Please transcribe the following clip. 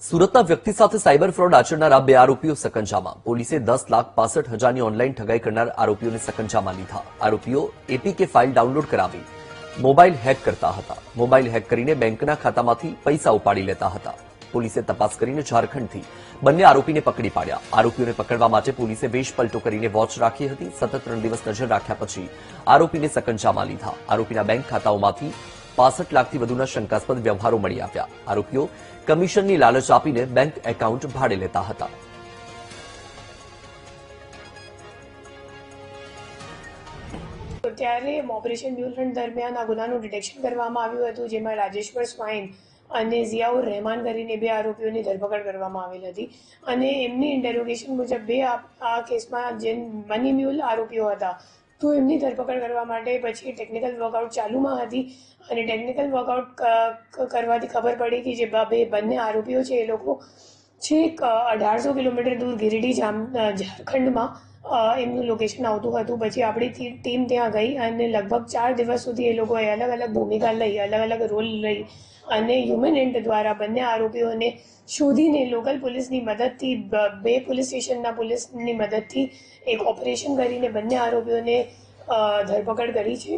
સુરતના વ્યક્તિ સાથે સાયબર ફ્રોડ આચરનારા બે આરોપીઓ સકંજામાં. પોલીસે 10,65,000ની ઓનલાઈન ઠગાઈ કરનાર આરોપીઓને સકંજામાં લીધા. આરોપીઓ એપીકે ફાઇલ ડાઉનલોડ કરાવી મોબાઈલ હેક કરતા હતા. મોબાઈલ હેક કરીને બેંકના ખાતામાંથી પૈસા ઉપાડી લેતા હતા. પોલીસે તપાસ કરીને ઝારખંડથી બંને આરોપીને પકડી પાડ્યા. આરોપીઓને પકડવા માટે પોલીસે વેશ પલટો કરીને વોચ રાખી હતી. સતત 3 દિવસ નજર રાખ્યા પછી આરોપીને સકંજામાં લીધા. આરોપીના બેંક ખાતાઓમાંથી 65 લાખથી વધુના શંકાસ્પદ વ્યવહારો મળી આવ્યા. આરોપીઓ કમિશનની લાલચ આપીને બેંક એકાઉન્ટ ભાડે લેતા હતા. ત્યારે ઓપરેશન મ્યુલ ફ્રન્ટ દરમિયાન આ ગુનાનું ડિટેક્શન કરવામાં આવ્યું હતું, જેમાં રાજેશ્વર સ્વાઈન અને ઝિયાઉર રહેમાન કરીને બે આરોપીઓની ધરપકડ કરવામાં આવેલ હતી. અને એમની ઇન્ટેરોગેશન મુજબ બે આ કેસમાં જે મની મ્યુલ આરોપીઓ હતા, તો એમની ધરપકડ કરવા માટે પછી ટેકનિકલ વર્કઆઉટ ચાલુમાં હતી. અને ટેકનિકલ વર્કઆઉટ કરવાથી ખબર પડી કે જે બંને આરોપીઓ છે એ લોકો છેક 1800 કિલોમીટર દૂર ગિરિડી ઝારખંડમાં એમનું લોકેશન આવતું હતું. પછી આપણી ટીમ ત્યાં ગઈ અને લગભગ 4 દિવસ સુધી એ લોકોએ અલગ અલગ ભૂમિકા લઈ, અલગ અલગ રોલ લઈ અને હ્યુમન એન્ટ દ્વારા બંને આરોપીઓને શોધીને લોકલ પોલીસની મદદથી, બે પોલીસ સ્ટેશનના પોલીસની મદદથી એક ઓપરેશન કરીને બંને આરોપીઓને ધરપકડ કરી છે.